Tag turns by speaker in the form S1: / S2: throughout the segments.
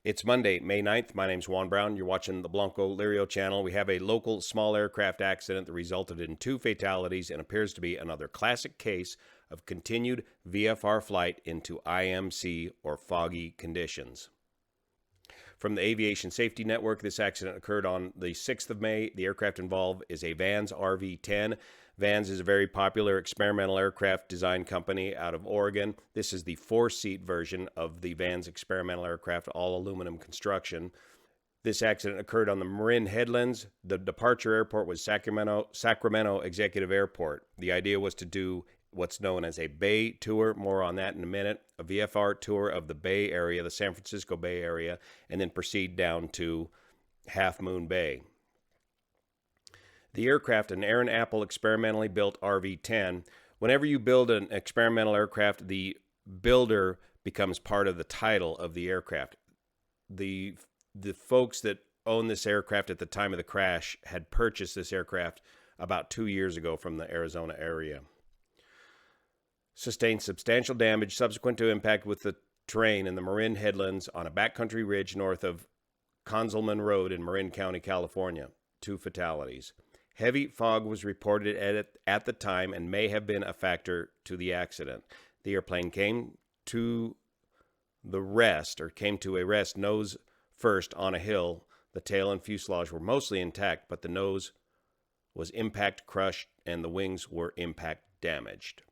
S1: It's Monday, May 9th. My name's Juan Brown. You're watching the Blanco Lirio channel. We have a local small aircraft accident that resulted in 2 fatalities and appears to be another classic case of continued VFR flight into IMC or foggy conditions. From the Aviation Safety Network, this accident occurred on the 6th of May. The aircraft involved is a Vans RV-10. Vans is a very popular experimental aircraft design company out of Oregon. This is the 4-seat version of the Vans experimental aircraft, all aluminum construction. This accident occurred on the Marin headlands. The departure airport was Sacramento Executive Airport. The idea was to do what's known as a Bay tour, more on that in a minute, a VFR tour of the Bay Area, the San Francisco Bay Area, and then proceed down to Half Moon Bay. The aircraft, an Aaron Apple experimentally built RV-10. Whenever you build an experimental aircraft, the builder becomes part of the title of the aircraft. The folks that owned this aircraft at the time of the crash had purchased this aircraft about 2 years ago from the Arizona area. Sustained substantial damage subsequent to impact with the terrain in the Marin headlands on a backcountry ridge north of Conzelman Road in Marin County, California. 2 fatalities. Heavy fog was reported at the time and may have been a factor to the accident. The airplane came to a rest nose first on a hill. The tail and fuselage were mostly intact, but the nose was impact crushed and the wings were impact damaged.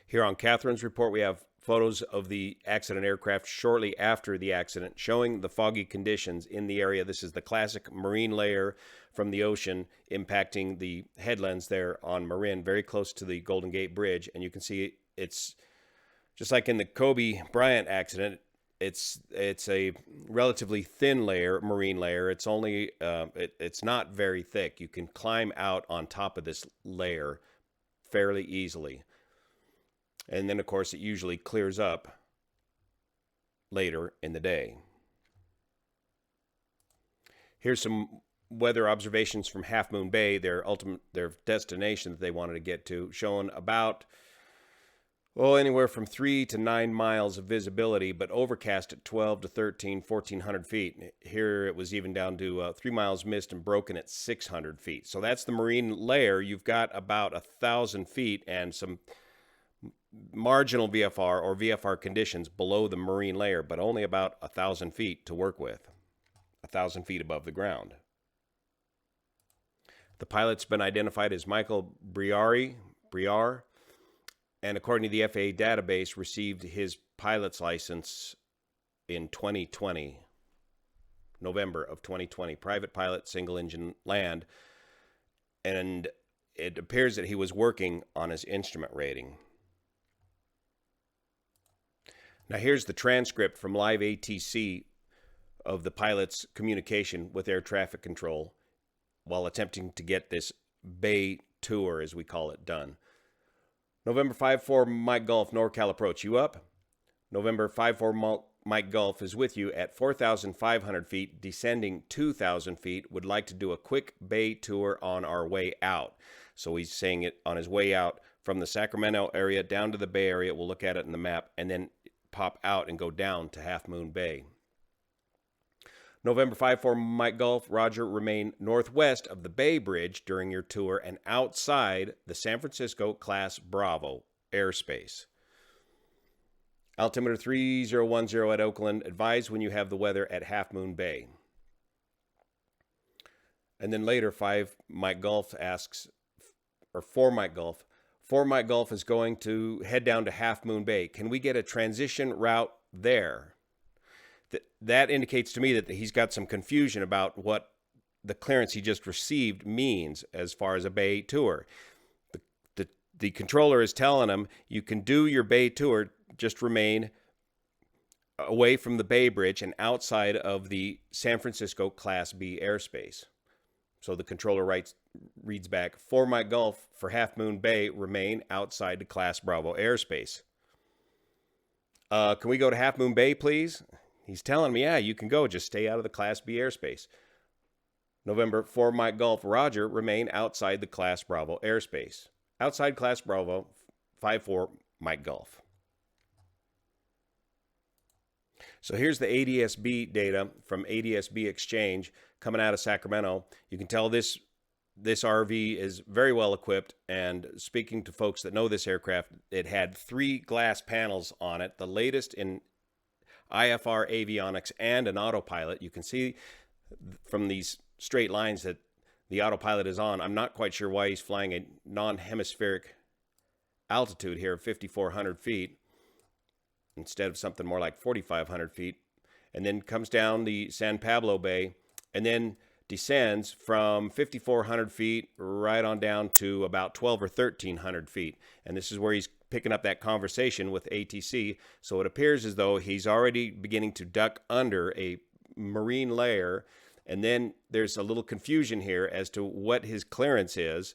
S1: Here on Catherine's report, we have photos of the accident aircraft shortly after the accident, showing the foggy conditions in the area. This is the classic marine layer from the ocean impacting the headlands there on Marin, very close to the Golden Gate Bridge. And you can see it's just like in the Kobe Bryant accident. It's a relatively thin layer, marine layer. It's only it's not very thick. You can climb out on top of this layer fairly easily. And then, of course, it usually clears up later in the day. Here's some weather observations from Half Moon Bay, their destination that they wanted to get to, showing about, anywhere from 3 to 9 miles of visibility, but overcast at 12 to 1,400 feet. Here it was even down to 3 miles mist and broken at 600 feet. So that's the marine layer. You've got about 1,000 feet and some marginal VFR or VFR conditions below the marine layer, but only about 1,000 feet to work with, 1,000 feet above the ground. The pilot's been identified as Michael Briar, and according to the FAA database, received his pilot's license in 2020, November of 2020. Private pilot, single engine land, and it appears that he was working on his instrument rating. Now here's the transcript from live ATC of the pilot's communication with air traffic control while attempting to get this Bay tour, as we call it, done. November 5-4 Mike Golf, NorCal approach. You up? November 5-4 Mike Golf is with you at 4,500 feet, descending 2,000 feet. Would like to do a quick Bay tour on our way out. So he's saying it on his way out from the Sacramento area down to the Bay Area. We'll look at it in the map and then pop out and go down to Half Moon Bay. November 5-4 Mike Golf, Roger, remain northwest of the Bay Bridge during your tour and outside the San Francisco Class Bravo airspace. Altimeter 3010 at Oakland. Advise when you have the weather at Half Moon Bay. And then later, 4 Mike Golf is going to head down to Half Moon Bay. Can we get a transition route there? That indicates to me that he's got some confusion about what the clearance he just received means as far as a Bay tour. The controller is telling him you can do your Bay tour, just remain away from the Bay Bridge and outside of the San Francisco Class B airspace. So the controller reads back, 4 Mike Golf for Half Moon Bay, remain outside the Class Bravo airspace. Can we go to Half Moon Bay, please? He's telling me, yeah, you can go. Just stay out of the Class B airspace. November 4 Mike Golf, Roger, remain outside the Class Bravo airspace. Outside Class Bravo, 5-4 Mike Golf. So here's the ADS-B data from ADS-B Exchange coming out of Sacramento. You can tell this RV is very well equipped, and speaking to folks that know this aircraft, it had 3 glass panels on it, the latest in IFR avionics and an autopilot. You can see from these straight lines that the autopilot is on. I'm not quite sure why he's flying a non-hemispheric altitude here of 5,400 feet instead of something more like 4,500 feet, and then comes down the San Pablo Bay and then descends from 5,400 feet right on down to about 12 or 1,300 feet. And this is where he's picking up that conversation with ATC. So it appears as though he's already beginning to duck under a marine layer. And then there's a little confusion here as to what his clearance is.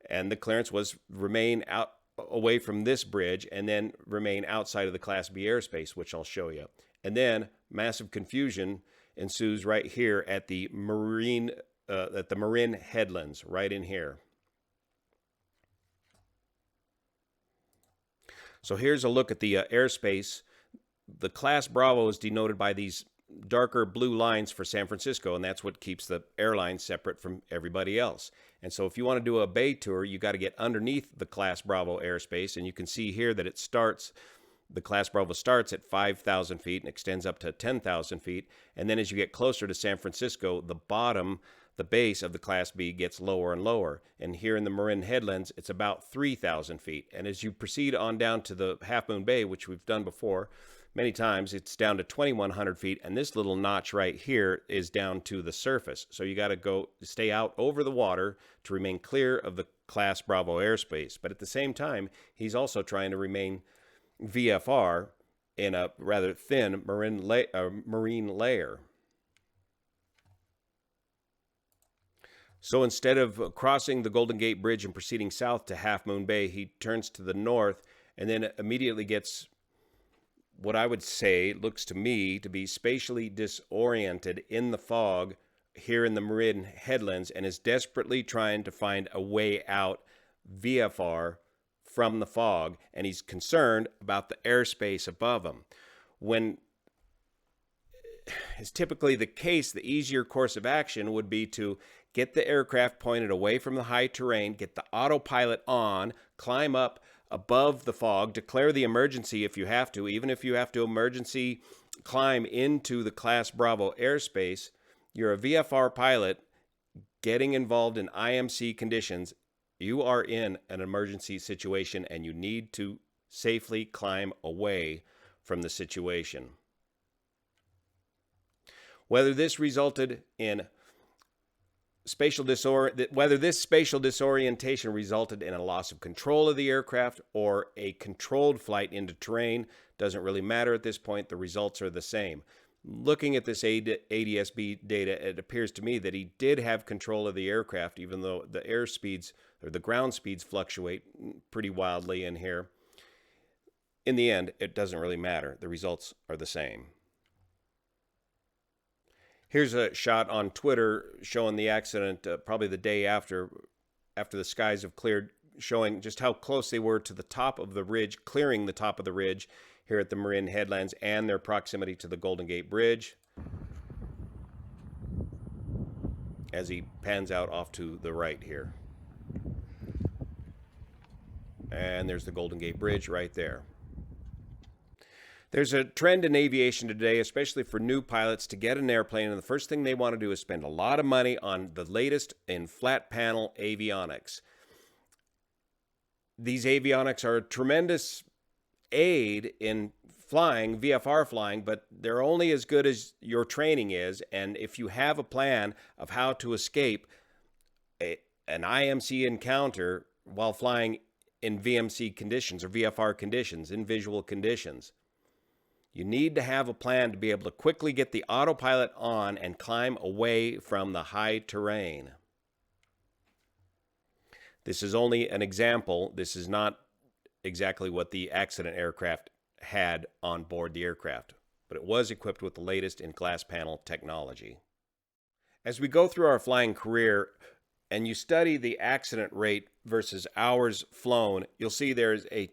S1: And the clearance was remain out away from this bridge and then remain outside of the Class B airspace, which I'll show you. And then massive confusion ensues right here at the Marin headlands, right in here. So here's a look at the airspace. The Class Bravo is denoted by these darker blue lines for San Francisco, and that's what keeps the airline separate from everybody else. And so if you want to do a bay tour, you got to get underneath the Class Bravo airspace, and you can see here that the Class Bravo starts at 5,000 feet and extends up to 10,000 feet. And then as you get closer to San Francisco, the base of the Class B gets lower and lower. And here in the Marin headlands, it's about 3,000 feet. And as you proceed on down to the Half Moon Bay, which we've done before many times, it's down to 2,100 feet. And this little notch right here is down to the surface. So you got to stay out over the water to remain clear of the Class Bravo airspace. But at the same time, he's also trying to remain VFR in a rather thin marine layer. So instead of crossing the Golden Gate Bridge and proceeding south to Half Moon Bay, he turns to the north and then immediately gets what I would say looks to me to be spatially disoriented in the fog here in the Marin headlands, and is desperately trying to find a way out VFR from the fog, and he's concerned about the airspace above him. When is typically the case, the easier course of action would be to get the aircraft pointed away from the high terrain, get the autopilot on, climb up above the fog, declare the emergency if you have to, even if you have to emergency climb into the Class Bravo airspace. You're a VFR pilot getting involved in IMC conditions. You are in an emergency situation and you need to safely climb away from the situation. Whether this resulted in whether this spatial disorientation resulted in a loss of control of the aircraft or a controlled flight into terrain doesn't really matter at this point. The results are the same. Looking at this ADS-B data, it appears to me that he did have control of the aircraft, even though the air speeds or the ground speeds fluctuate pretty wildly in here. In the end, it doesn't really matter. The results are the same. Here's a shot on Twitter showing the accident probably the day after the skies have cleared, showing just how close they were to the top of the ridge, clearing the top of the ridge here at the Marin headlands, and their proximity to the Golden Gate Bridge as he pans out off to the right here. And there's the Golden Gate Bridge right there. There's a trend in aviation today, especially for new pilots, to get an airplane, and the first thing they want to do is spend a lot of money on the latest in flat panel avionics. These avionics are a tremendous aid in flying, VFR flying, but they're only as good as your training is, and if you have a plan of how to escape an IMC encounter while flying in VMC conditions or VFR conditions, in visual conditions, you need to have a plan to be able to quickly get the autopilot on and climb away from the high terrain. This is only an example. This is not exactly what the accident aircraft had on board the aircraft, but it was equipped with the latest in glass panel technology. As we go through our flying career and you study the accident rate versus hours flown, you'll see there's a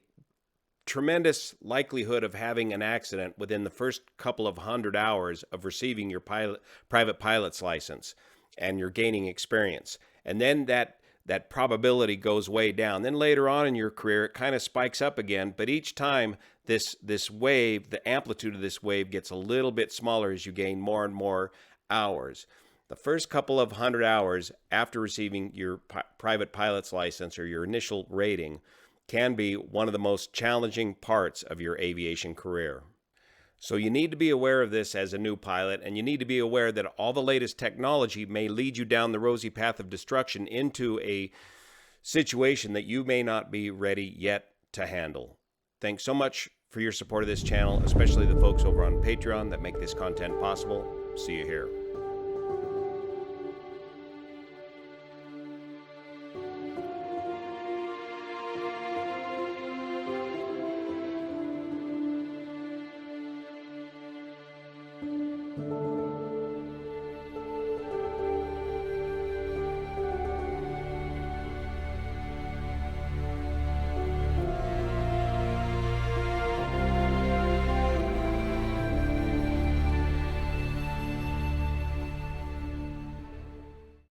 S1: tremendous likelihood of having an accident within the first couple of 100 hours of receiving your private pilot's license, and you're gaining experience. And then that probability goes way down. Then later on in your career, it kind of spikes up again. But each time this wave, the amplitude of this wave gets a little bit smaller as you gain more and more hours. The first couple of 100 hours after receiving your private pilot's license or your initial rating can be one of the most challenging parts of your aviation career. So you need to be aware of this as a new pilot, and you need to be aware that all the latest technology may lead you down the rosy path of destruction into a situation that you may not be ready yet to handle. Thanks so much for your support of this channel, especially the folks over on Patreon that make this content possible. See you here.